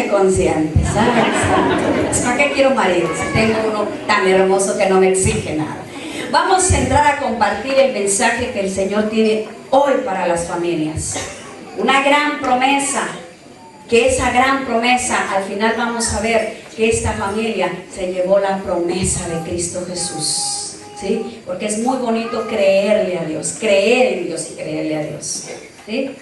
me consiente, ¿sabes? ¿Para qué quiero marido si tengo uno tan hermoso que no me exige nada? Vamos a entrar a compartir el mensaje que el Señor tiene hoy para las familias. Una gran promesa, que esa gran promesa, al final vamos a ver que esta familia se llevó la promesa de Cristo Jesús, ¿sí? Porque es muy bonito creerle a Dios, creer en Dios y creerle a Dios, ¿sí?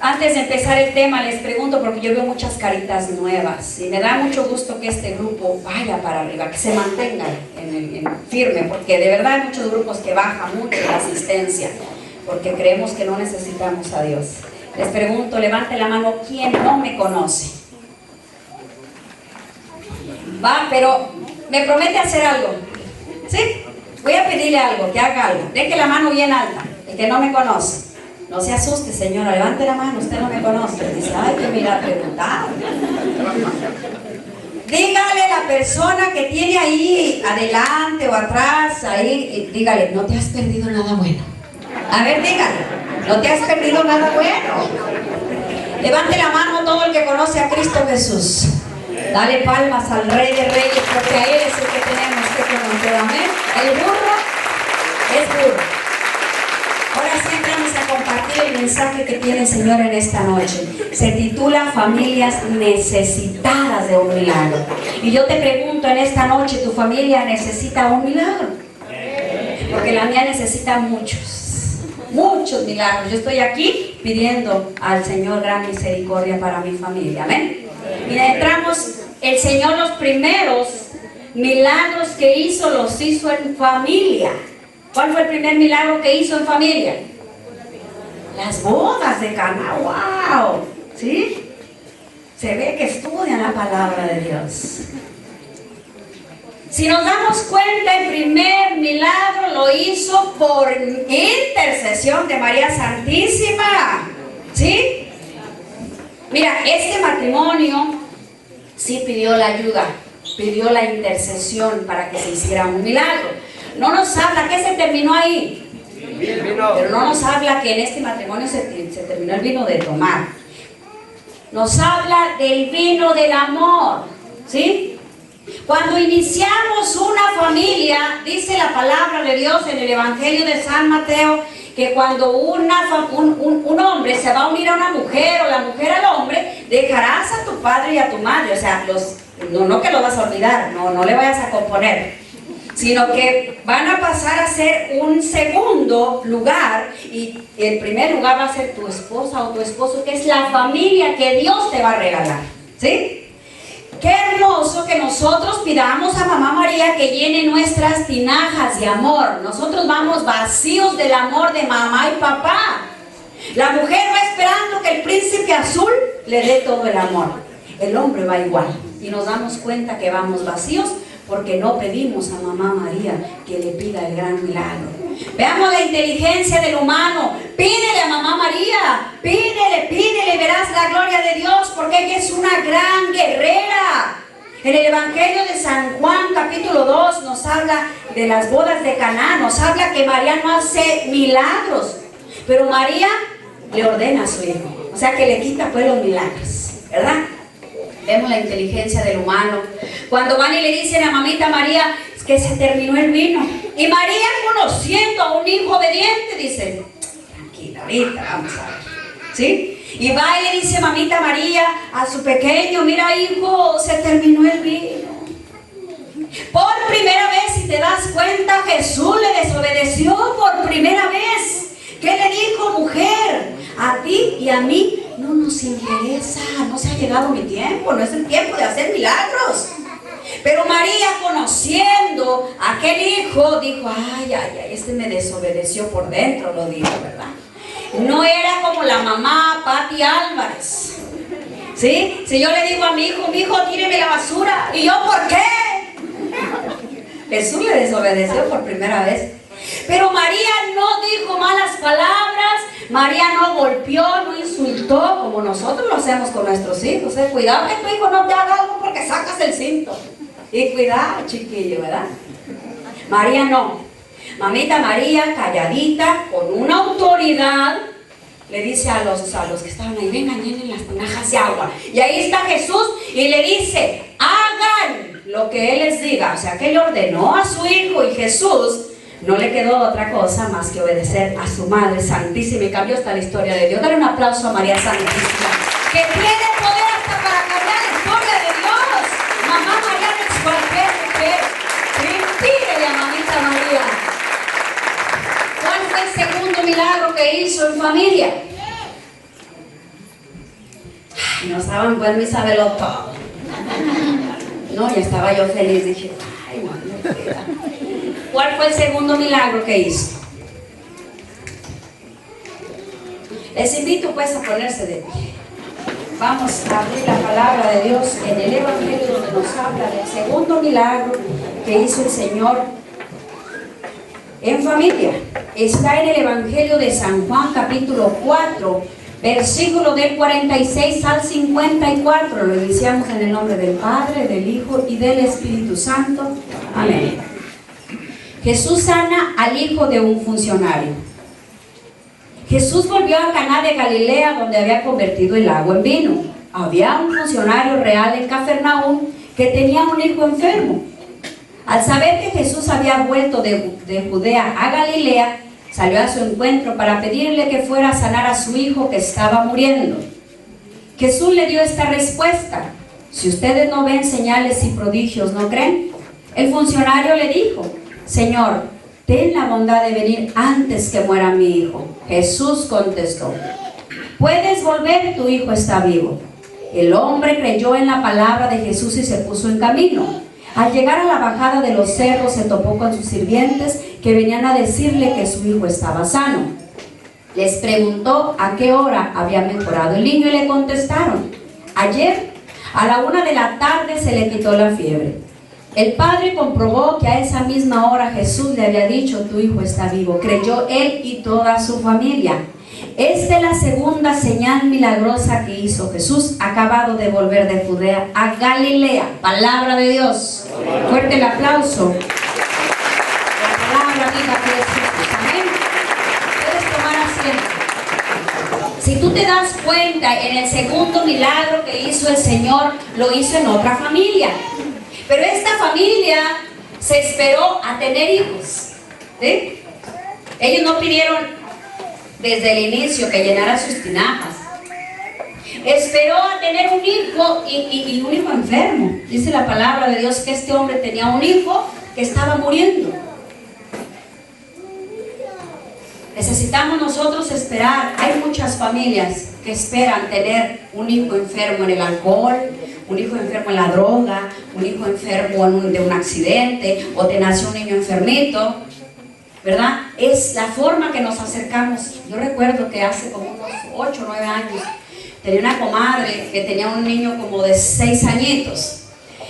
Antes de empezar el tema les pregunto, porque yo veo muchas caritas nuevas y me da mucho gusto que este grupo vaya para arriba, que se mantenga en firme, porque de verdad hay muchos grupos que bajan mucho la asistencia, porque creemos que no necesitamos a Dios. Les pregunto, levante la mano, ¿quién no me conoce? Va, pero me promete hacer algo, ¿sí? Voy a pedirle algo, que haga algo. Deje la mano bien alta, el que no me conoce. No se asuste, señora, levante la mano, usted no me conoce. Dice, ay, que mira, preguntar. Dígale a la persona que tiene ahí, adelante o atrás, ahí, dígale, no te has perdido nada bueno. A ver, dígale, no te has perdido nada bueno. Levante la mano todo el que conoce a Cristo Jesús. Dale palmas al Rey de Reyes, porque a Él es el que tenemos que conocer. Amén. El burro es burro. Ahora sí entramos a compartir el mensaje que tiene el Señor en esta noche. Se titula Familias necesitadas de un milagro. Y yo te pregunto en esta noche, ¿tu familia necesita un milagro? Porque la mía necesita muchos milagros. Yo estoy aquí pidiendo al Señor gran misericordia para mi familia. Amén. Y entramos, el Señor los primeros milagros que hizo, los hizo en familia. ¿Cuál fue el primer milagro que hizo en familia? Las bodas de Caná. ¡Wow! ¿Sí? Se ve que estudian la palabra de Dios. Si nos damos cuenta, el primer milagro lo hizo por intercesión de María Santísima. ¿Sí? Mira, este matrimonio sí pidió la ayuda, pidió la intercesión para que se hiciera un milagro. No nos habla, ¿qué se terminó ahí? El vino. Pero no nos habla que en este matrimonio se terminó el vino de tomar. Nos habla del vino del amor, ¿sí? Cuando iniciamos una familia, dice la palabra de Dios en el Evangelio de San Mateo, que cuando un hombre se va a unir a una mujer o la mujer al hombre, dejarás a tu padre y a tu madre. O sea, no que lo vas a olvidar, no le vayas a componer, sino que van a pasar a ser un segundo lugar, y el primer lugar va a ser tu esposa o tu esposo, que es la familia que Dios te va a regalar, ¿sí? Qué hermoso que nosotros pidamos a Mamá María que llene nuestras tinajas de amor. Nosotros vamos vacíos del amor de mamá y papá. La mujer va esperando que el príncipe azul le dé todo el amor. El hombre va igual, y nos damos cuenta que vamos vacíos porque no pedimos a Mamá María que le pida el gran milagro. Veamos la inteligencia del humano. Pídele a Mamá María, pídele, verás la gloria de Dios, porque ella es una gran guerrera. En el Evangelio de San Juan, capítulo 2, nos habla de las bodas de Caná, nos habla que María no hace milagros, pero María le ordena a su hijo, o sea que le quita pues los milagros, ¿verdad? Vemos la inteligencia del humano. Cuando van y le dicen a mamita María que se terminó el vino, y María, conociendo a un hijo obediente, dice, tranquila, ahorita vamos a ver, ¿sí? Y va y le dice mamita María a su pequeño, mira hijo, se terminó el vino. Por primera vez, si te das cuenta, Jesús le desobedeció por primera vez. ¿Qué le dijo? Mujer, a ti y a mí no nos interesa, no se ha llegado mi tiempo, no es el tiempo de hacer milagros. Pero María, conociendo a aquel hijo, dijo, ay, este me desobedeció por dentro, lo dijo, ¿verdad? No era como la mamá Pati Álvarez, ¿sí? Si yo le digo a mi hijo, tíreme la basura, ¿y yo por qué? Jesús le desobedeció por primera vez. Pero María no dijo malas palabras, María no golpeó, no insultó, como nosotros lo hacemos con nuestros hijos. Cuidado que tu hijo no te haga algo porque sacas el cinto. Y cuidado, chiquillo, ¿verdad? María no. Mamita María, calladita, con una autoridad, le dice a los que estaban ahí, vengan, llenen las tinajas de agua. Y ahí está Jesús y le dice, hagan lo que Él les diga. O sea, que Él ordenó a su Hijo, y Jesús no le quedó otra cosa más que obedecer a su Madre Santísima, y cambió hasta la historia de Dios. Dale un aplauso a María Santísima, que tiene poder hasta para cambiar la historia de Dios. Mamá María no es cualquier mujer. Pídele a mamita María. ¿Cuál fue el segundo milagro que hizo en familia? Ay, no saben, pues mi sabelo todo. No, ya estaba yo feliz, dije, ay, no me queda. ¿Cuál fue el segundo milagro que hizo? Les invito pues a ponerse de pie. Vamos a abrir la palabra de Dios en el Evangelio, donde nos habla del segundo milagro que hizo el Señor en familia. Está en el Evangelio de San Juan, capítulo 4, versículo del 46 al 54. Lo iniciamos en el nombre del Padre, del Hijo y del Espíritu Santo. Amén. Jesús sana al hijo de un funcionario. Jesús volvió a Caná de Galilea, donde había convertido el agua en vino. Había un funcionario real en Cafarnaúm que tenía un hijo enfermo. Al saber que Jesús había vuelto de Judea a Galilea, salió a su encuentro para pedirle que fuera a sanar a su hijo que estaba muriendo. Jesús le dio esta respuesta: si ustedes no ven señales y prodigios, ¿no creen? El funcionario le dijo: Señor, ten la bondad de venir antes que muera mi hijo. Jesús contestó: puedes volver, tu hijo está vivo. El hombre creyó en la palabra de Jesús y se puso en camino. Al llegar a la bajada de los cerros, se topó con sus sirvientes que venían a decirle que su hijo estaba sano. Les preguntó a qué hora había mejorado el niño y le contestaron: ayer, a la 1 de la tarde se le quitó la fiebre. El padre comprobó que a esa misma hora Jesús le había dicho: tu hijo está vivo. Creyó él y toda su familia. Esta es la segunda señal milagrosa que hizo Jesús, acabado de volver de Judea a Galilea. Palabra de Dios. Fuerte el aplauso. La palabra viva que es Jesús. Amén. Puedes tomar asiento. Si tú te das cuenta, en el segundo milagro que hizo el Señor, lo hizo en otra familia. Pero esta familia se esperó a tener hijos, ¿sí? Ellos no pidieron desde el inicio que llenara sus tinajas. Esperó a tener un hijo y un hijo enfermo. Dice la palabra de Dios que este hombre tenía un hijo que estaba muriendo. Necesitamos nosotros esperar. Hay muchas familias que esperan tener un hijo enfermo en el alcohol, un hijo enfermo en la droga, un hijo enfermo de un accidente, o te nació un niño enfermito, ¿verdad? Es la forma que nos acercamos. Yo recuerdo que hace como unos 8 o 9 años tenía una comadre que tenía un niño como de 6 añitos.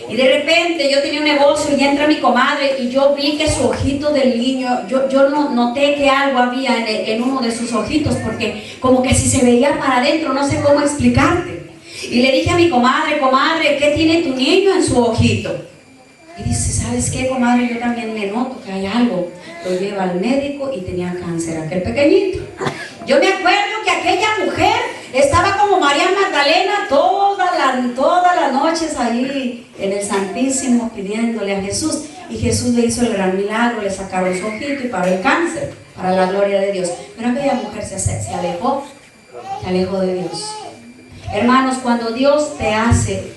Y de repente yo tenía un negocio y entra mi comadre y yo vi que su ojito del niño, yo no noté que algo había en uno de sus ojitos, porque como que si se veía para adentro, no sé cómo explicarte. Y le dije a mi comadre: comadre, ¿qué tiene tu niño en su ojito? Y dice: ¿sabes qué, comadre? Yo también me noto que hay algo. Lo lleva al médico y tenía cáncer, aquel pequeñito. Yo me acuerdo que aquella mujer estaba como María Magdalena todas las noches ahí en el Santísimo pidiéndole a Jesús. Y Jesús le hizo el gran milagro, le sacaron su ojito y paró el cáncer, para la gloria de Dios. Pero aquella mujer se alejó de Dios. Hermanos, cuando Dios te hace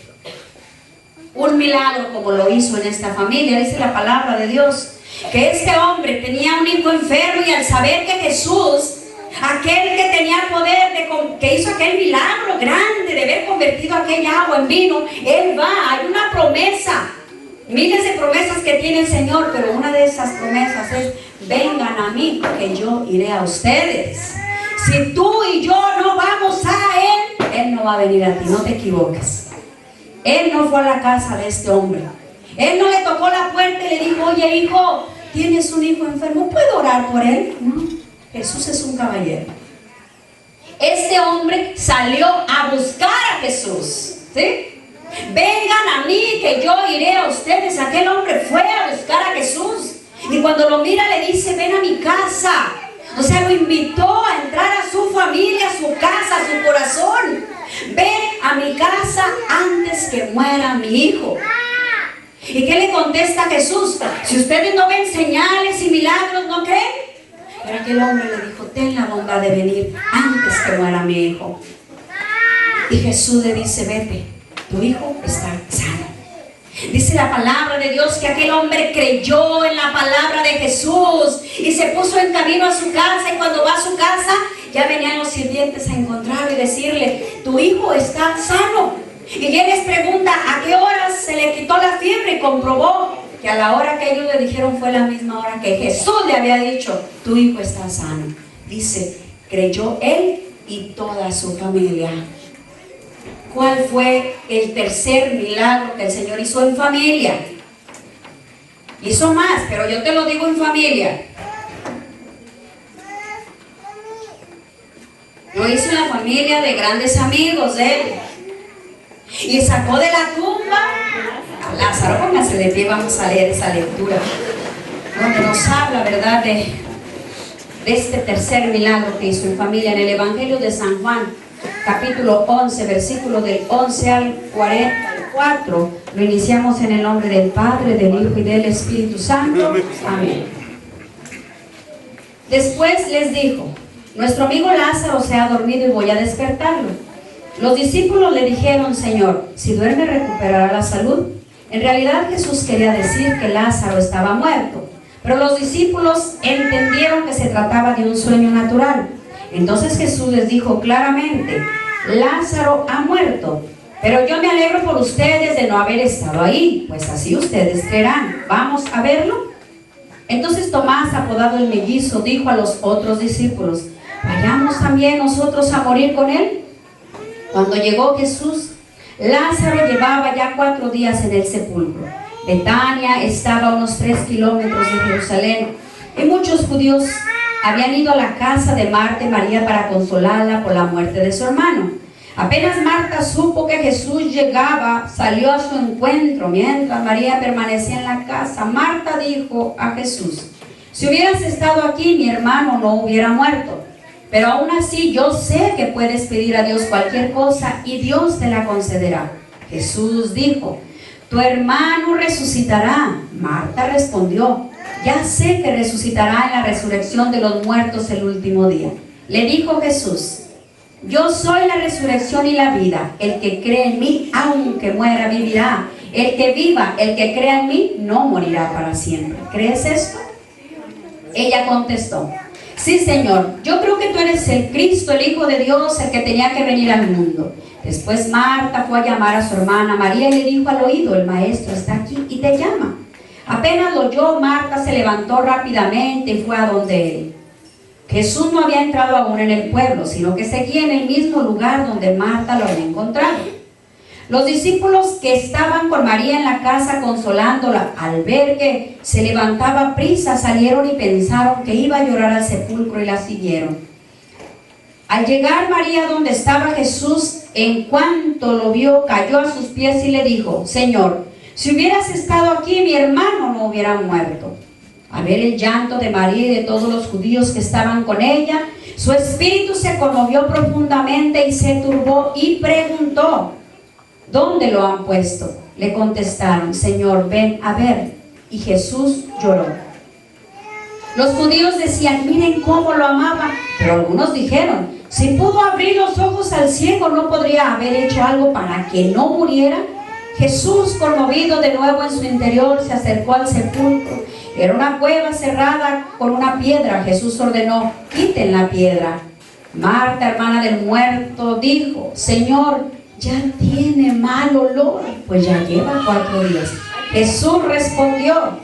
un milagro como lo hizo en esta familia, dice la palabra de Dios que este hombre tenía un hijo enfermo, y al saber que Jesús, aquel que tenía poder, que hizo aquel milagro grande de haber convertido aquella agua en vino, él va. Hay una promesa, miles de promesas que tiene el Señor, pero una de esas promesas es: vengan a mí, que yo iré a ustedes. Si tú y yo no vamos a Él, Él no va a venir a ti, no te equivoques. Él no fue a la casa de este hombre. Él no le tocó la puerta y le dijo: oye, hijo, ¿tienes un hijo enfermo? ¿Puedo orar por él? No, Jesús es un caballero. Este hombre salió a buscar a Jesús, ¿sí? Vengan a mí, que yo iré a ustedes. Aquel hombre fue a buscar a Jesús, y cuando lo mira le dice: ven a mi casa. O sea, lo invitó a entrar a su familia, a su casa, a su corazón. Ven a mi casa antes que muera mi hijo. ¿Y qué le contesta Jesús? Si ustedes no ven señales y milagros, ¿no creen? Pero aquel hombre le dijo, ten la bondad de venir antes que muera mi hijo. Y Jesús le dice, vete, tu hijo está sano. Dice la palabra de Dios que aquel hombre creyó en la palabra de Jesús y se puso en camino a su casa, y cuando va a su casa ya venían los sirvientes a encontrarlo y decirle, tu hijo está sano. Y él les pregunta a qué hora se le quitó la fiebre, y comprobó que a la hora que ellos le dijeron fue la misma hora que Jesús le había dicho, tu hijo está sano. Dice, creyó él y toda su familia. ¿Cuál fue el tercer milagro que el Señor hizo en familia? Hizo más, pero yo te lo digo en familia. Lo hizo en la familia de grandes amigos de él. Y sacó de la tumba a Lázaro. Póngase de pie, vamos a leer esa lectura donde nos habla, ¿verdad?, de este tercer milagro que hizo en familia, en el Evangelio de San Juan, capítulo 11, versículo del 11 al 44. Lo iniciamos en el nombre del Padre, del Hijo y del Espíritu Santo. Amén. Después les dijo, nuestro amigo Lázaro se ha dormido y voy a despertarlo. Los discípulos le dijeron, Señor, si duerme recuperará la salud. En realidad Jesús quería decir que Lázaro estaba muerto, pero los discípulos entendieron que se trataba de un sueño natural. Entonces Jesús les dijo claramente, Lázaro ha muerto, pero yo me alegro por ustedes de no haber estado ahí, pues así ustedes creerán. ¿Vamos a verlo? Entonces Tomás, apodado el mellizo, dijo a los otros discípulos, ¿vayamos también nosotros a morir con él? Cuando llegó Jesús, Lázaro llevaba ya 4 días en el sepulcro. Betania estaba a unos 3 kilómetros de Jerusalén, y muchos judíos habían ido a la casa de Marta y María para consolarla por la muerte de su hermano. Apenas Marta supo que Jesús llegaba, salió a su encuentro, mientras María permanecía en la casa. Marta dijo a Jesús, si hubieras estado aquí, mi hermano no hubiera muerto. Pero aún así yo sé que puedes pedir a Dios cualquier cosa y Dios te la concederá. Jesús dijo, tu hermano resucitará. Marta respondió, ya sé que resucitará en la resurrección de los muertos el último día. Le dijo Jesús, yo soy la resurrección y la vida. El que cree en mí, aunque muera, vivirá. El que viva, el que crea en mí, no morirá para siempre. ¿Crees esto? Ella contestó, sí, Señor, yo creo que tú eres el Cristo, el Hijo de Dios, el que tenía que venir al mundo. Después Marta fue a llamar a su hermana María y le dijo al oído, el maestro está aquí y te llama. Apenas lo oyó, Marta se levantó rápidamente y fue a donde él. Jesús no había entrado aún en el pueblo, sino que seguía en el mismo lugar donde Marta lo había encontrado. Los discípulos que estaban con María en la casa consolándola, al ver que se levantaba prisa, salieron y pensaron que iba a llorar al sepulcro y la siguieron. Al llegar María donde estaba Jesús, en cuanto lo vio, cayó a sus pies y le dijo, Señor, si hubieras estado aquí, mi hermano no hubiera muerto. Al ver el llanto de María y de todos los judíos que estaban con ella, su espíritu se conmovió profundamente y se turbó y preguntó, ¿dónde lo han puesto? Le contestaron, Señor, ven a ver. Y Jesús lloró. Los judíos decían, miren cómo lo amaba. Pero algunos dijeron, si pudo abrir los ojos al ciego, ¿no podría haber hecho algo para que no muriera? Jesús, conmovido de nuevo en su interior, se acercó al sepulcro. Era una cueva cerrada con una piedra. Jesús ordenó, quiten la piedra. Marta, hermana del muerto, dijo, Señor, ya tiene mal olor, pues ya lleva 4 días. Jesús respondió,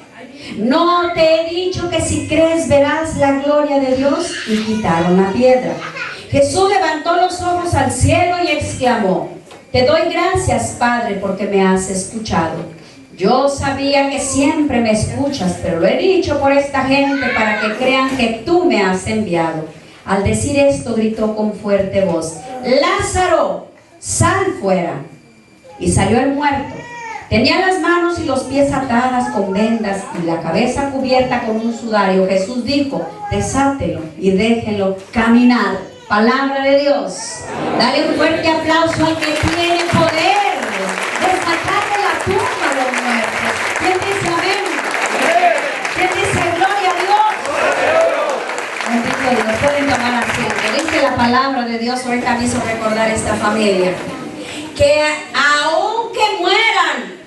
no te he dicho que si crees verás la gloria de Dios. Y quitaron la piedra. Jesús levantó los ojos al cielo y exclamó, te doy gracias, Padre, porque me has escuchado. Yo sabía que siempre me escuchas, pero lo he dicho por esta gente para que crean que tú me has enviado. Al decir esto, gritó con fuerte voz, Lázaro, sal fuera. Y salió el muerto, Tenía las manos y los pies atadas con vendas y la cabeza cubierta con un sudario. Jesús dijo: desátelo y déjelo caminar. Palabra de Dios. Dale un fuerte aplauso al que tiene poder de sacar de la tumba a los muertos. ¿Quién dice amén? ¿Quién dice gloria a Dios? Bendito Dios. Pueden tomar asiento. Dice la palabra de Dios. Ahorita me hizo recordar esta familia, que aunque mueran,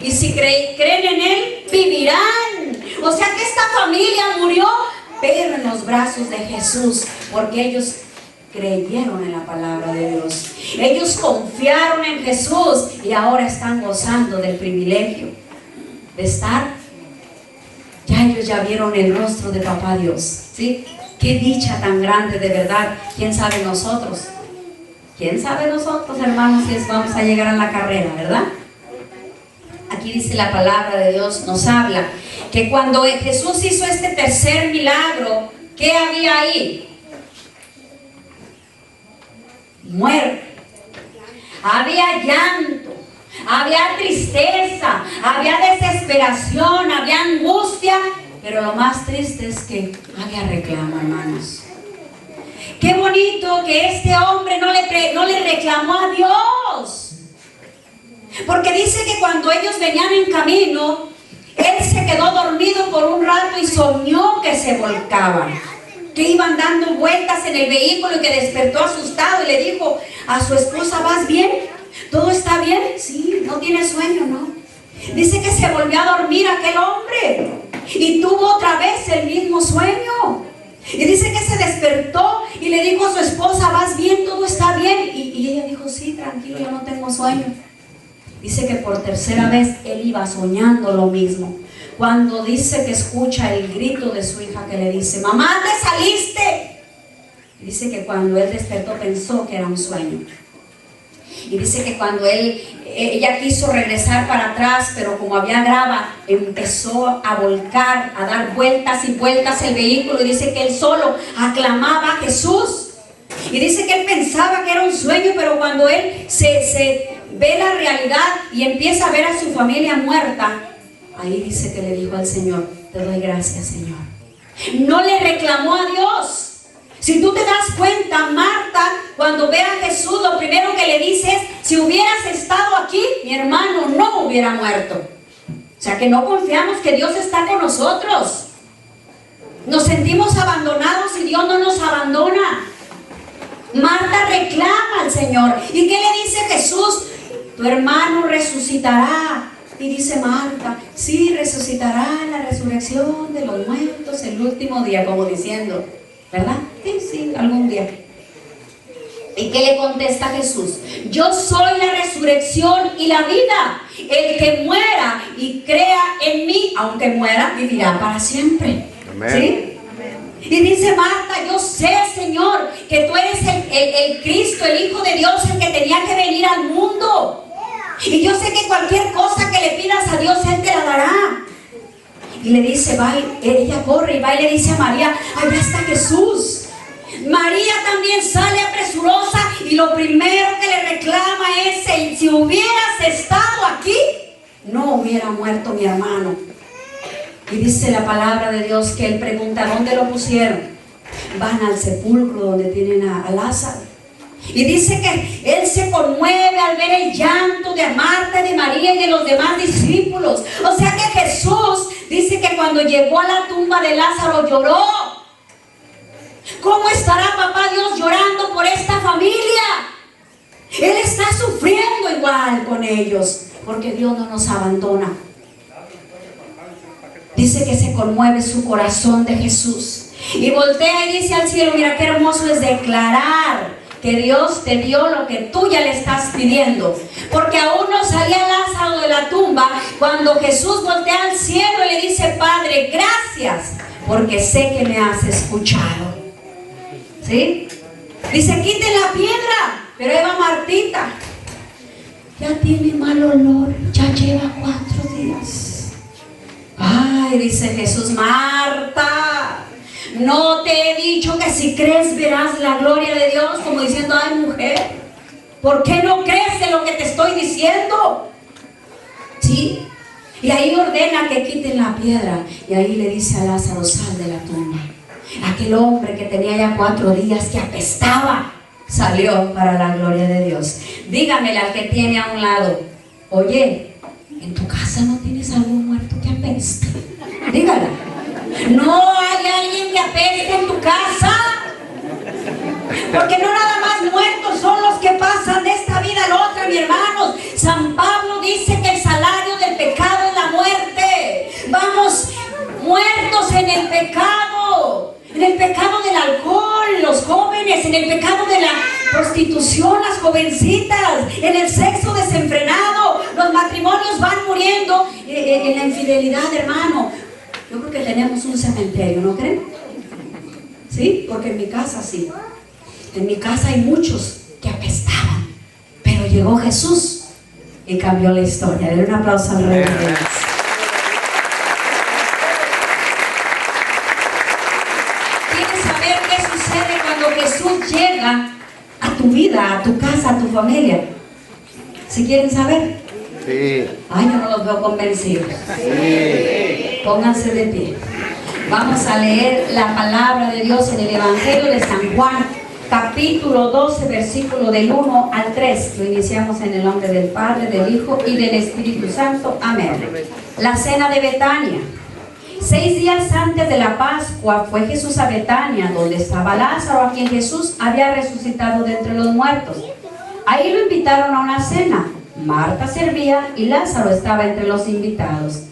y si creen en Él, vivirán. O sea que esta familia murió, pero en los brazos de Jesús, porque ellos creyeron en la palabra de Dios. Ellos confiaron en Jesús y ahora están gozando del privilegio de estar. Ya ellos ya vieron el rostro de Papá Dios, ¿sí? Qué dicha tan grande, de verdad. ¿Quién sabe nosotros? ¿Quién sabe nosotros, hermanos, si vamos a llegar a la carrera, verdad? Aquí dice la palabra de Dios, nos habla que cuando Jesús hizo este tercer milagro, ¿qué había ahí? Muerte. Había llanto, había tristeza, había desesperación, había angustia, pero lo más triste es que había reclamo, hermanos. Qué bonito que este hombre no le reclamó a Dios. Porque dice que cuando ellos venían en camino, él se quedó dormido por un rato y soñó que se volcaban, que iban dando vueltas en el vehículo, y que despertó asustado y le dijo a su esposa: ¿vas bien? ¿Todo está bien? Sí, no tiene sueño, ¿no? Dice que se volvió a dormir aquel hombre y tuvo otra vez el mismo sueño. Y dice que se despertó y le dijo a su esposa: ¿vas bien? ¿Todo está bien? Y ella dijo: sí, tranquilo, yo no tengo sueño. Dice que por tercera vez él iba soñando lo mismo, cuando dice que escucha el grito de su hija que le dice: mamá, ¿te saliste? Y dice que cuando él despertó pensó que era un sueño. Y dice que cuando ella quiso regresar para atrás, pero como había grava, empezó a volcar, a dar vueltas y vueltas el vehículo. Y dice que él solo aclamaba a Jesús. Y dice que él pensaba que era un sueño, pero cuando él se ve la realidad y empieza a ver a su familia muerta, ahí dice que le dijo al Señor: te doy gracias, Señor. No le reclamó a Dios. Si tú te das cuenta, Marta, cuando ve a Jesús, lo primero que le dice es: si hubieras estado aquí, mi hermano no hubiera muerto. O sea que no confiamos que Dios está con nosotros. Nos sentimos abandonados y Dios no nos abandona. Marta reclama al Señor. ¿Y qué le dice Jesús? Tu hermano resucitará. Y dice Marta: sí, resucitará en la resurrección de los muertos el último día, como diciendo, ¿verdad? Sí, sí, algún día. ¿Y qué le contesta Jesús? Yo soy la resurrección y la vida. El que muera y crea en mí, aunque muera, vivirá para siempre. Amén. ¿Sí? Y dice Marta: yo sé, Señor, que tú eres el Cristo, el Hijo de Dios, el que tenía que venir al mundo. Y yo sé que cualquier cosa que le pidas a Dios, Él te la dará. Y le dice, va, ella corre y va y le dice a María: allá está Jesús. María también sale apresurosa y lo primero que le reclama es: si hubieras estado aquí, no hubiera muerto mi hermano. Y dice la palabra de Dios que él pregunta: ¿dónde lo pusieron? Van al sepulcro donde tienen a Lázaro. Y dice que él se conmueve al ver el llanto de Marta, de María y de los demás discípulos. O sea que Jesús dice que cuando llegó a la tumba de Lázaro lloró. ¿Cómo estará Papá Dios llorando por esta familia? Él está sufriendo igual con ellos, porque Dios no nos abandona. Dice que se conmueve su corazón de Jesús y voltea y dice al cielo: mira qué hermoso es declarar que Dios te dio lo que tú ya le estás pidiendo, porque aún no salía Lázaro de la tumba cuando Jesús voltea al cielo y le dice: Padre, gracias, porque sé que me has escuchado. ¿Sí? Dice: quiten la piedra. Pero Eva Martita: ya tiene mal olor, ya lleva 4 días. Ay, dice Jesús: Marta, no te he dicho que si crees verás la gloria de Dios. Como diciendo: ay, mujer, ¿por qué no crees en lo que te estoy diciendo? ¿sí? Y ahí ordena que quiten la piedra. Y ahí le dice a Lázaro, sal de la tumba. Aquel hombre que tenía ya 4 días, que apestaba, salió para la gloria de Dios. Dígamele al que tiene a un lado, oye, ¿en tu casa no tienes algún muerto que apeste? Dígale. ¿No hay alguien que apeste en tu casa? Porque no nada más muertos son los que pasan de esta vida a la otra, mi hermanos. San Pablo dice que el salario del pecado es la muerte. Vamos muertos en el pecado del alcohol, los jóvenes, en el pecado de la prostitución, las jovencitas, en el sexo desenfrenado. Los matrimonios van muriendo en la infidelidad, hermano. Yo creo que tenemos un cementerio, ¿no creen? Sí, porque en mi casa sí. En mi casa hay muchos que apestaban, pero llegó Jesús y cambió la historia. Denle un aplauso al Rey de Reyes. ¿Quieres saber qué sucede cuando Jesús llega a tu vida, a tu casa, a tu familia? ¿Sí quieren saber? Sí. Ay, yo no los veo convencidos. Sí. Pónganse de pie. Vamos a leer la palabra de Dios en el Evangelio de San Juan, capítulo 12, versículo del 1 al 3. Lo iniciamos en el nombre del Padre, del Hijo y del Espíritu Santo. Amén. La cena de Betania. 6 días antes de la Pascua fue Jesús a Betania, donde estaba Lázaro, a quien Jesús había resucitado de entre los muertos. Ahí lo invitaron a una cena. Marta servía y Lázaro estaba entre los invitados.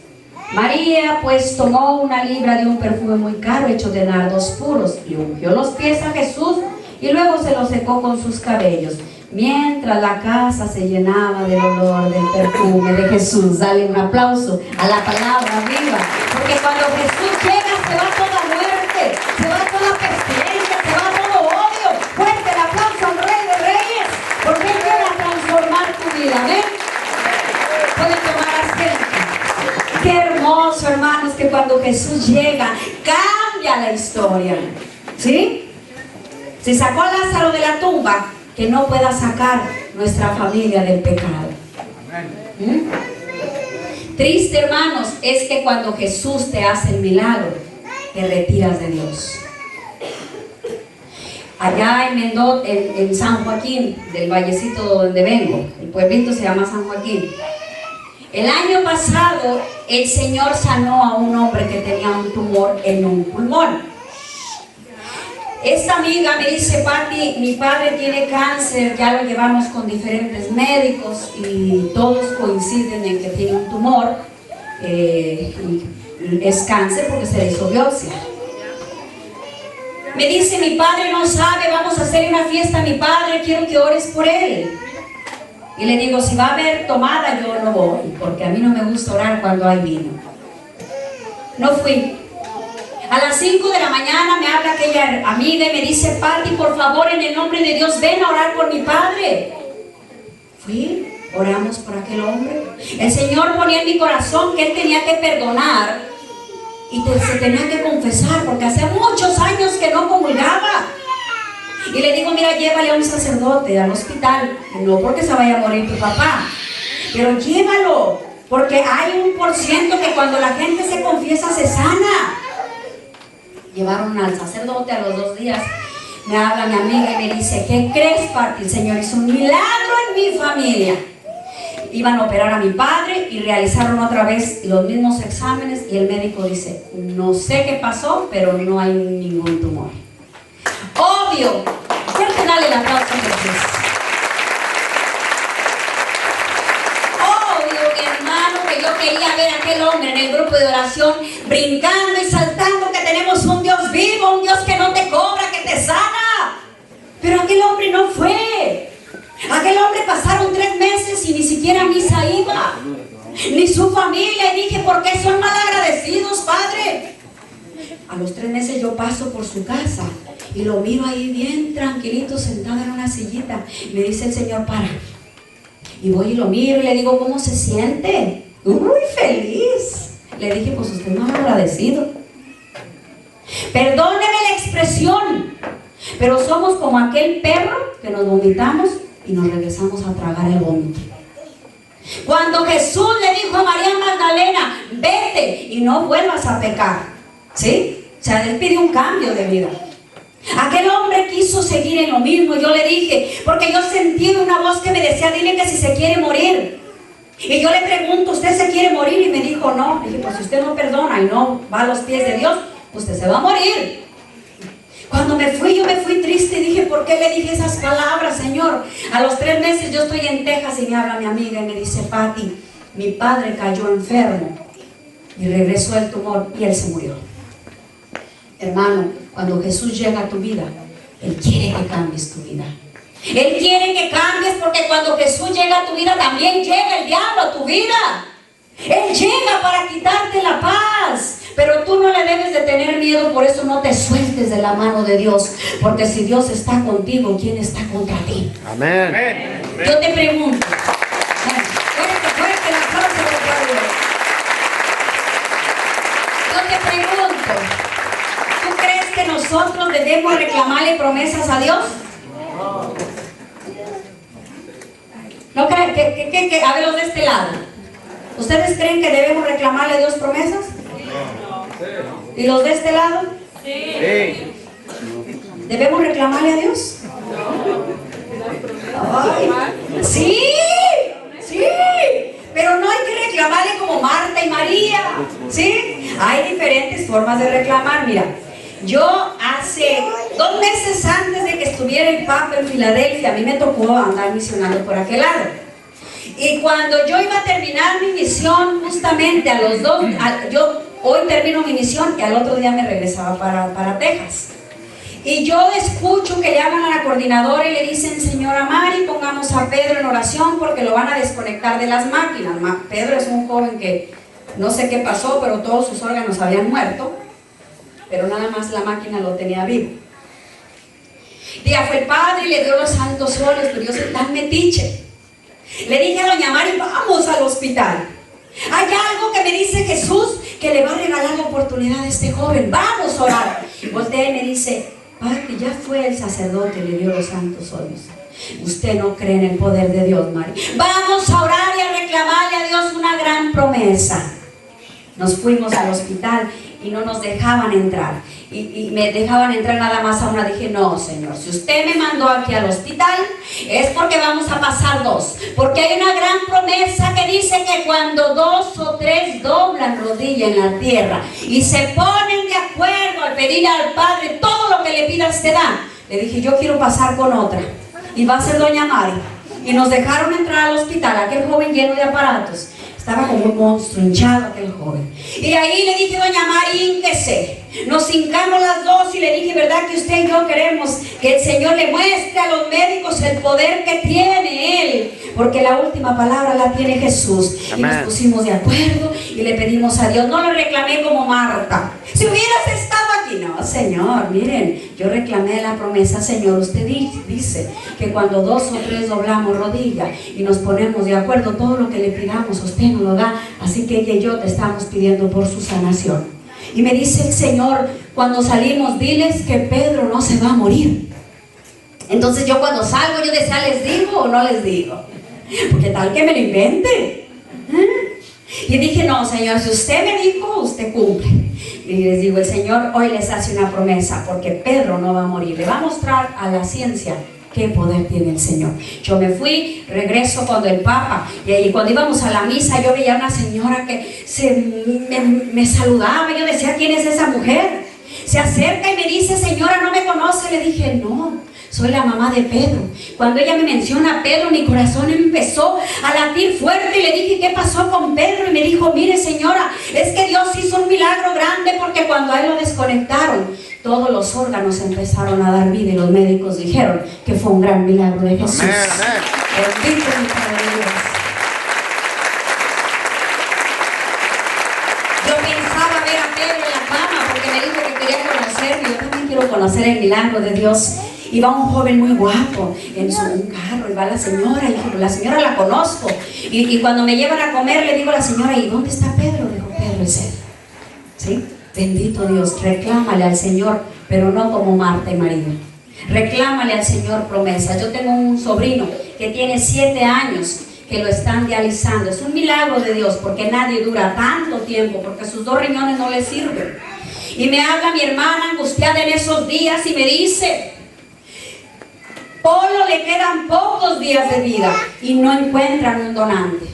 María pues tomó una libra de un perfume muy caro hecho de nardos puros, le ungió los pies a Jesús y luego se los secó con sus cabellos, mientras la casa se llenaba del olor del perfume de Jesús. Dale un aplauso a la palabra viva, porque cuando Jesús llega se va toda muerte, se va toda pestilencia, se va todo odio. Fuerte el aplauso al Rey de Reyes, porque Él viene a transformar tu vida. ¿Ven? Pueden tomar asiento. Qué hermoso, hermanos, que cuando Jesús llega cambia la historia. ¿Sí? Si sacó a Lázaro de la tumba, que no pueda sacar nuestra familia del pecado. Triste, hermanos, es que cuando Jesús te hace el milagro, te retiras de Dios. Allá en San Joaquín, del vallecito donde vengo, el pueblito se llama San Joaquín. El año pasado, el Señor sanó a un hombre que tenía un tumor en un pulmón. Esta amiga me dice, Pati, mi padre tiene cáncer, ya lo llevamos con diferentes médicos y todos coinciden en que tiene un tumor. Es cáncer porque se le hizo biopsia. Me dice, mi padre no sabe, vamos a hacer una fiesta a mi padre, quiero que ores por él. Y le digo, si va a haber tomada, yo no voy, porque a mí no me gusta orar cuando hay vino. No fui. A las 5 de la mañana me habla aquella amiga y me dice, Pati, por favor, en el nombre de Dios, ven a orar por mi padre. Fui, oramos por aquel hombre. El Señor ponía en mi corazón que él tenía que perdonar y se tenía que confesar, porque hace muchos años que no comulgaba. Y le digo, mira, llévale a un sacerdote al hospital, no porque se vaya a morir tu papá, pero llévalo, porque hay un % que cuando la gente se confiesa se sana. Llevaron al sacerdote. A los 2 días me habla mi amiga y me dice, ¿qué crees, Pati? El Señor hizo un milagro en mi familia. Iban a operar a mi padre y realizaron otra vez los mismos exámenes y el médico dice, no sé qué pasó, pero no hay ningún tumor. Obvio. Fuerte, dale el aplauso a Jesús. Obvio, mi hermano, que yo quería ver a aquel hombre en el grupo de oración brincando y saltando, que tenemos un Dios vivo, un Dios que no te cobra, que te sana. Pero aquel hombre no fue. Aquel hombre pasaron 3 meses y ni siquiera a misa iba, ni su familia. Y dije, ¿por qué son mal agradecidos, Padre? A los 3 meses yo paso por su casa y lo miro ahí bien tranquilito, sentado en una sillita. Me dice el Señor, para. Y voy y lo miro y le digo, ¿cómo se siente? Uy, feliz. Le dije, pues usted no es agradecido. Perdóneme la expresión, pero somos como aquel perro que nos vomitamos y nos regresamos a tragar el vómito. Cuando Jesús le dijo a María Magdalena, vete y no vuelvas a pecar, ¿sí? O sea, él pidió un cambio de vida. Aquel hombre quiso seguir en lo mismo. Yo le dije, porque yo sentí una voz que me decía, dile que si se quiere morir. Y yo le pregunto, ¿usted se quiere morir? Y me dijo, no. Le dije, pues si usted no perdona y no va a los pies de Dios, usted se va a morir. Cuando me fui, yo me fui triste y dije, ¿por qué le dije esas palabras, Señor? A los 3 meses yo estoy en Texas y me habla mi amiga y me dice, Pati, mi padre cayó enfermo y regresó el tumor y él se murió. Hermano, cuando Jesús llega a tu vida, Él quiere que cambies tu vida. Él quiere que cambies, porque cuando Jesús llega a tu vida, también llega el diablo a tu vida. Él llega para quitarte la paz. Pero tú no le debes de tener miedo, por eso no te sueltes de la mano de Dios. Porque si Dios está contigo, ¿quién está contra ti? Amén. Yo te pregunto. Fuerte el aplauso del pueblo. Yo te pregunto, ¿tú crees que nosotros debemos reclamarle promesas a Dios? ¿No creen? A ver, los de este lado. ¿Ustedes creen que debemos reclamarle a Dios promesas? ¿Y los de este lado? Sí. ¿Debemos reclamarle a Dios? Ay, sí, sí. Pero no hay que reclamarle como Marta y María, ¿sí? Hay diferentes formas de reclamar. Mira, yo hace 2 meses antes de que estuviera el Papa en Filadelfia, a mí me tocó andar misionando por aquel lado. Y cuando yo iba a terminar mi misión, justamente a los 2, yo hoy termino mi misión y al otro día me regresaba para Texas. Y yo escucho que llaman a la coordinadora y le dicen, señora Mari, pongamos a Pedro en oración porque lo van a desconectar de las máquinas. Pedro es un joven que no sé qué pasó, pero todos sus órganos habían muerto, pero nada más la máquina lo tenía vivo. Día fue el padre y le dio los santos óleos, pero yo soy tan metiche. Le dije a doña Mari, vamos al hospital. Hay algo que me dice Jesús que le va a regalar la oportunidad a este joven. Vamos a orar. Voltea y me dice, Pati, ya fue el sacerdote, le dio los santos óleos. Usted no cree en el poder de Dios, Mari. Vamos a orar y a reclamarle a Dios una gran promesa. Nos fuimos al hospital y no nos dejaban entrar. Y me dejaban entrar nada más a una. Dije, no, Señor, si usted me mandó aquí al hospital, es porque vamos a pasar 2. Porque hay una gran promesa que dice que cuando 2 o 3 doblan rodilla en la tierra y se ponen de acuerdo al pedirle al Padre todo lo que le pidas te da. Le dije, yo quiero pasar con otra. Y va a ser doña Mari. Y nos dejaron entrar al hospital, aquel joven lleno de aparatos. Estaba como un monstruo, hinchado aquel joven. Y ahí le dije, doña Mari, hínquese. Nos hincamos las 2 y le dije, ¿verdad que usted y yo queremos que el Señor le muestre a los médicos el poder que tiene Él? Porque la última palabra la tiene Jesús. Amén. Y nos pusimos de acuerdo y le pedimos a Dios. No lo reclamé como Marta. Si hubieras estado aquí, no, Señor, miren, yo reclamé la promesa, Señor. Usted dice que cuando 2 o 3 doblamos rodilla y nos ponemos de acuerdo, todo lo que le pidamos, usted nos lo da. Así que ella y yo te estamos pidiendo por su sanación. Y me dice el Señor, cuando salimos, diles que Pedro no se va a morir. Entonces yo cuando salgo, yo decía, ¿les digo o no les digo? Porque tal que me lo invente. Y dije, no, Señor, si usted me dijo, usted cumple. Y les digo, el Señor hoy les hace una promesa, porque Pedro no va a morir. Le va a mostrar a la ciencia qué poder tiene el Señor. Yo me fui, regreso cuando el Papa, y cuando íbamos a la misa, yo veía a una señora que me saludaba. Yo decía, ¿quién es esa mujer? Se acerca y me dice, señora, ¿no me conoce? Le dije, no, soy la mamá de Pedro. Cuando ella me menciona a Pedro, mi corazón empezó a latir fuerte y le dije, ¿qué pasó con Pedro? Y me dijo, mire, señora, es que Dios hizo un milagro grande, porque cuando a él lo desconectaron, todos los órganos empezaron a dar vida y los médicos dijeron que fue un gran milagro de Jesús. Amén, amén. Bendito mi Padre Dios. Yo pensaba ver a Pedro en la cama porque me dijo que quería conocerme. Yo también quiero conocer el milagro de Dios. Iba un joven muy guapo en un carro, y va la señora, y dijo, la señora la conozco. Y cuando me llevan a comer, le digo a la señora, ¿y dónde está Pedro? Le digo, Pedro es él. ¿Sí? Bendito Dios, reclámale al Señor, pero no como Marta y María. Reclámale al Señor promesas. Yo tengo un sobrino que tiene 7 años, que lo están dializando. Es un milagro de Dios, porque nadie dura tanto tiempo, porque sus 2 riñones no le sirven. Y me habla mi hermana angustiada en esos días y me dice: Polo le quedan pocos días de vida y no encuentran un donante.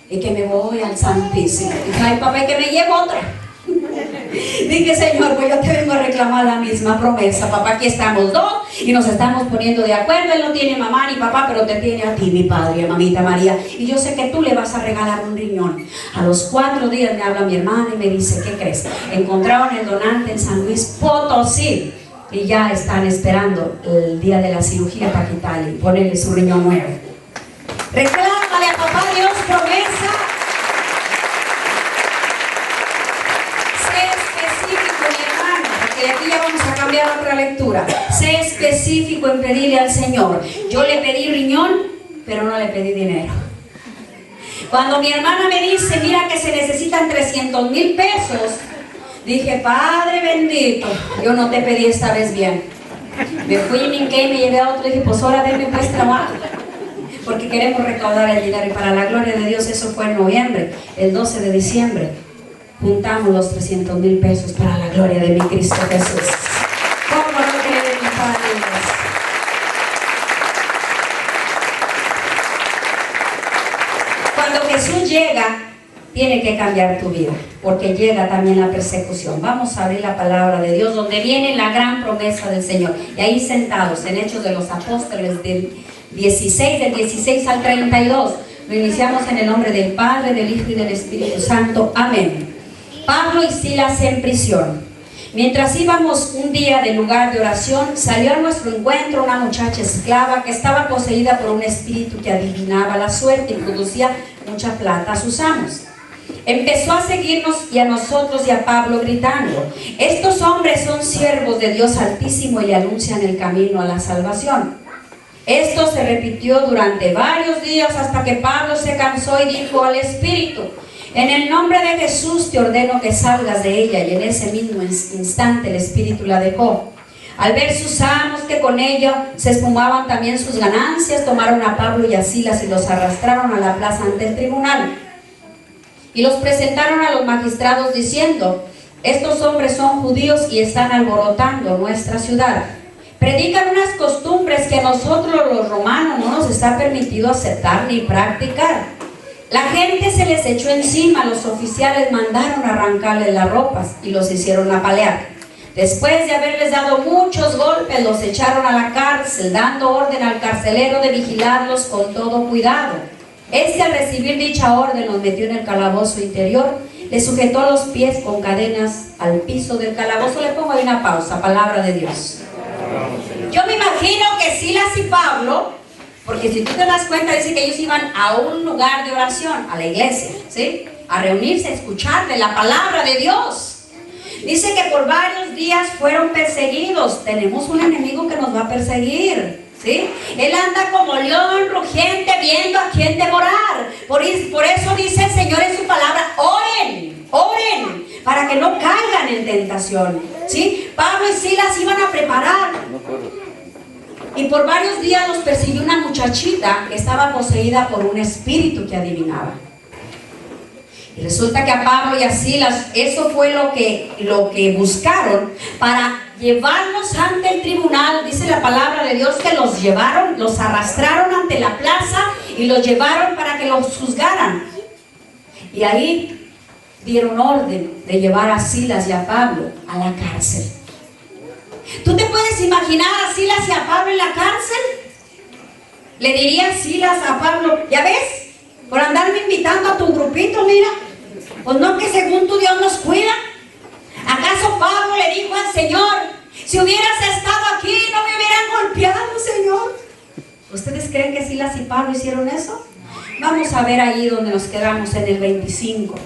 Y que me voy al Santísimo. Y dije: ay, papá, que me llevo otra. Dije: Señor, pues yo te vengo a reclamar la misma promesa, papá. Aquí estamos 2 y nos estamos poniendo de acuerdo. Él no tiene mamá ni papá, pero te tiene a ti, mi padre, mamita María. Y yo sé que tú le vas a regalar un riñón. A los 4 días me habla mi hermana y me dice: ¿qué crees? Encontraron el donante en San Luis Potosí y ya están esperando el día de la cirugía para quitarle y ponerle su riñón nuevo. Reclámale a papá Dios promesa. Y aquí ya vamos a cambiar otra lectura. Sé específico en pedirle al Señor. Yo le pedí riñón, pero no le pedí dinero. Cuando mi hermana me dice: mira que se necesitan 300,000 pesos, dije: Padre bendito, yo no te pedí esta vez bien. Me fui y me hinqué y me llevé a otro y dije: pues ahora denme pues trabajo, porque queremos recaudar el dinero. Y para la gloria de Dios, eso fue en noviembre. El 12 de diciembre juntamos los 300,000 pesos para la gloria de mi Cristo Jesús. ¿Cómo no cree mi Padre Dios? Cuando Jesús llega, tiene que cambiar tu vida, porque llega también la persecución. Vamos a abrir la palabra de Dios, donde viene la gran promesa del Señor. Y ahí sentados en Hechos de los Apóstoles del 16 al 32, lo iniciamos en el nombre del Padre, del Hijo y del Espíritu Santo. Amén. Pablo y Silas en prisión. Mientras íbamos un día del lugar de oración, salió a nuestro encuentro una muchacha esclava que estaba poseída por un espíritu que adivinaba la suerte y producía mucha plata a sus amos. Empezó a seguirnos y a nosotros y a Pablo gritando: estos hombres son siervos de Dios Altísimo y le anuncian el camino a la salvación. Esto se repitió durante varios días hasta que Pablo se cansó y dijo al espíritu: en el nombre de Jesús te ordeno que salgas de ella. Y en ese mismo instante el espíritu la dejó. Al ver sus amos que con ella se esfumaban también sus ganancias, tomaron a Pablo y a Silas y los arrastraron a la plaza ante el tribunal. Y los presentaron a los magistrados diciendo: estos hombres son judíos y están alborotando nuestra ciudad. Predican unas costumbres que a nosotros los romanos no nos está permitido aceptar ni practicar. La gente se les echó encima, los oficiales mandaron arrancarles las ropas y los hicieron apalear. Después de haberles dado muchos golpes, los echaron a la cárcel, dando orden al carcelero de vigilarlos con todo cuidado. Este, al recibir dicha orden, los metió en el calabozo interior, le sujetó los pies con cadenas al piso del calabozo. Le pongo ahí una pausa, palabra de Dios. Yo me imagino que Silas y Pablo, porque si tú te das cuenta, dice que ellos iban a un lugar de oración, a la iglesia, ¿sí? A reunirse, a escuchar de la palabra de Dios. Dice que por varios días fueron perseguidos. Tenemos un enemigo que nos va a perseguir, ¿sí? Él anda como león rugiente viendo a quién devorar. Por eso dice el Señor en su palabra: oren, oren, para que no caigan en tentación, ¿sí? Pablo y Silas iban a preparar. Y por varios días los persiguió una muchachita que estaba poseída por un espíritu que adivinaba. Y resulta que a Pablo y a Silas, eso fue lo que buscaron para llevarlos ante el tribunal. Dice la palabra de Dios que los llevaron, los arrastraron ante la plaza y los llevaron para que los juzgaran. Y ahí dieron orden de llevar a Silas y a Pablo a la cárcel. ¿Tú te puedes imaginar a Silas y a Pablo en la cárcel? Le diría Silas a Pablo: ya ves, por andarme invitando a tu grupito, mira, pues no que según tu Dios nos cuida. ¿Acaso Pablo le dijo al Señor: si hubieras estado aquí no me hubieran golpeado, Señor? ¿Ustedes creen que Silas y Pablo hicieron eso? Vamos a ver ahí donde nos quedamos en el 25.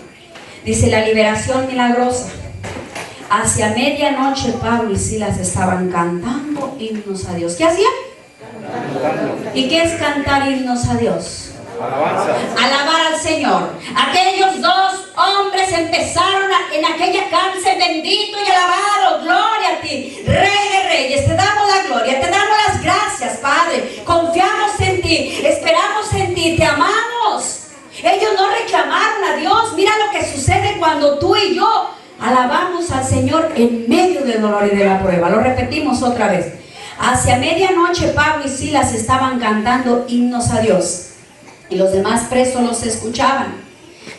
Dice: la liberación milagrosa. Hacia medianoche Pablo y Silas estaban cantando himnos a Dios. ¿Qué hacían? ¿Y qué es cantar himnos a Dios? Alabanza. Alabar al Señor. Aquellos dos hombres empezaron en aquella cárcel: bendito y alabado, gloria a ti, Rey de Reyes. Te damos la gloria, te damos las gracias, Padre. Confiamos en ti, esperamos en Ellos no reclamaron a Dios. Mira lo que sucede cuando tú y yo alabamos al Señor en medio del dolor y de la prueba. Lo repetimos otra vez. Hacia medianoche Pablo y Silas estaban cantando himnos a Dios y los demás presos los escuchaban.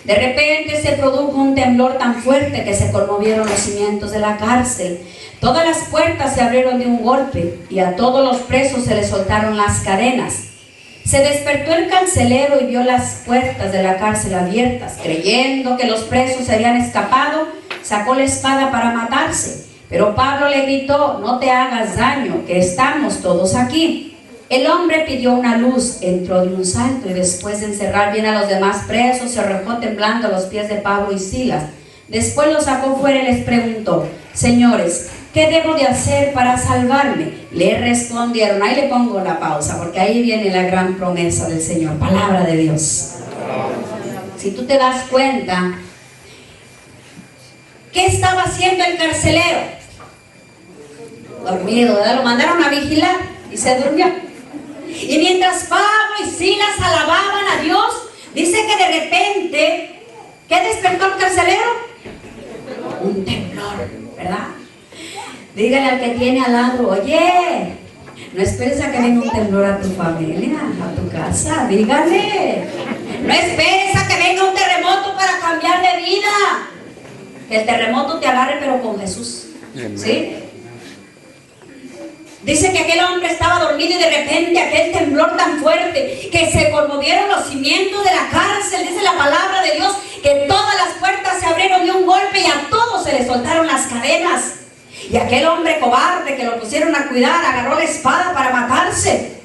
De repente se produjo un temblor tan fuerte que se conmovieron los cimientos de la cárcel. Todas las puertas se abrieron de un golpe y a todos los presos se les soltaron las cadenas. Se despertó el carcelero y vio las puertas de la cárcel abiertas. Creyendo que los presos se habían escapado, sacó la espada para matarse. Pero Pablo le gritó: no te hagas daño, que estamos todos aquí. El hombre pidió una luz, entró de un salto y después de encerrar bien a los demás presos, se arrojó temblando a los pies de Pablo y Silas. Después los sacó fuera y les preguntó: señores, ¿qué debo de hacer para salvarme? Le respondieron, ahí le pongo la pausa, porque ahí viene la gran promesa del Señor, palabra de Dios. Si tú te das cuenta, ¿qué estaba haciendo el carcelero? Dormido, ¿verdad? Lo mandaron a vigilar y se durmió. Y mientras Pablo y Silas alababan a Dios, dice que de repente, ¿qué despertó el carcelero? Un temblor, ¿verdad? Dígale al que tiene al lado: oye, no esperes a que venga un temblor a tu familia, a tu casa. Dígale, no esperes a que venga un terremoto para cambiar de vida. Que el terremoto te agarre, pero con Jesús, ¿sí? Dice que aquel hombre estaba dormido y de repente aquel temblor tan fuerte que se conmovieron los cimientos de la cárcel. Dice la palabra de Dios que todas las puertas se abrieron de un golpe y a todos se les soltaron las cadenas. Y aquel hombre cobarde que lo pusieron a cuidar agarró la espada para matarse.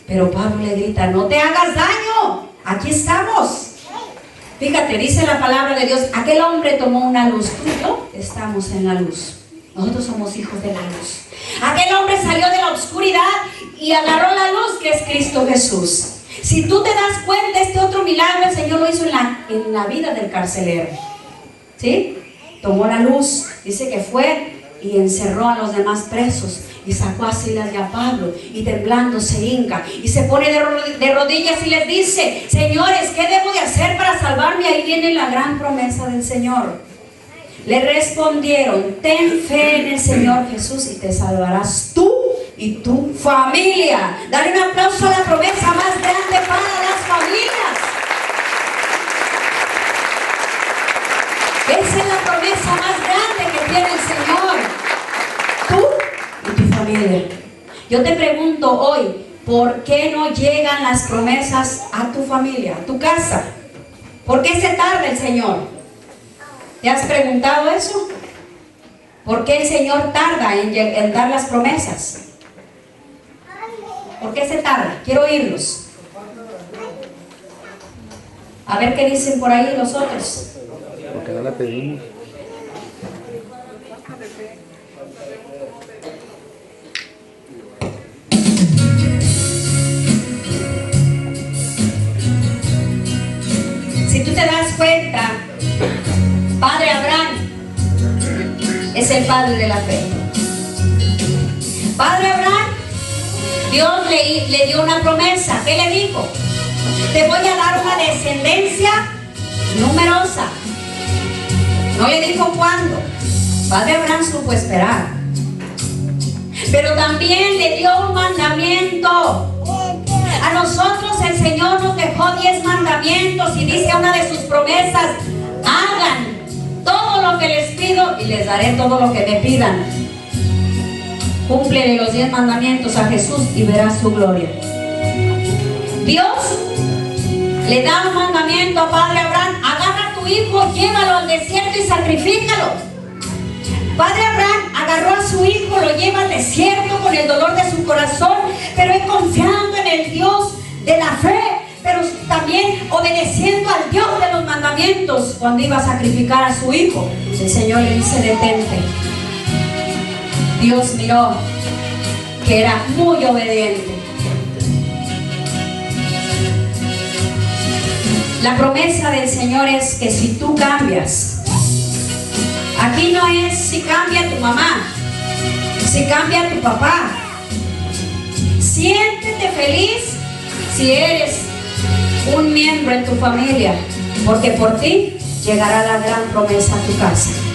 Pero Pablo le grita: no te hagas daño, aquí estamos. Fíjate, dice la palabra de Dios, aquel hombre tomó una luz. Tú y yo estamos en la luz. Nosotros somos hijos de la luz. Aquel hombre salió de la oscuridad y agarró la luz, que es Cristo Jesús. Si tú te das cuenta, este otro milagro el Señor lo hizo en la vida del carcelero, ¿sí? Tomó la luz, dice que fue y encerró a los demás presos y sacó a Silas y a Pablo y temblando se hinca y se pone de rodillas y les dice: señores, ¿qué debo de hacer para salvarme? Ahí viene la gran promesa del Señor. Le respondieron: ten fe en el Señor Jesús y te salvarás tú y tu familia. Dale un aplauso a la promesa más grande para las familias. Esa es la promesa más grande que tiene el Señor. Tú y tu familia. Yo te pregunto hoy, ¿por qué no llegan las promesas a tu familia, a tu casa? ¿Por qué se tarda el Señor? ¿Te has preguntado eso? ¿Por qué el Señor tarda en dar las promesas? ¿Por qué se tarda? Quiero oírlos. A ver qué dicen por ahí los otros. Porque no la pedimos. Si tú te das cuenta, Padre Abraham es el padre de la fe. Padre Abraham, Dios le dio una promesa. ¿Qué le dijo? Te voy a dar una descendencia numerosa. No le dijo cuándo. Padre Abraham supo esperar. Pero también le dio un mandamiento. A nosotros el Señor nos dejó 10 mandamientos y dice una de sus promesas: hagan todo lo que les pido y les daré todo lo que me pidan. Cúmplele los 10 mandamientos a Jesús y verás su gloria. Dios le da un mandamiento a Padre Abraham: agarra a tu hijo, llévalo al desierto y sacrifícalo. Padre Abraham agarró a su hijo, lo lleva al desierto con el dolor de su corazón, pero él confiando en el Dios de la fe, pero también obedeciendo al Dios de los mandamientos. Cuando iba a sacrificar a su hijo, el Señor le dice: detente. Dios miró que era muy obediente. La promesa del Señor es que si tú cambias, aquí no es si cambia tu mamá, si cambia tu papá. Siéntete feliz si eres un miembro en tu familia porque por ti llegará la gran promesa a tu casa.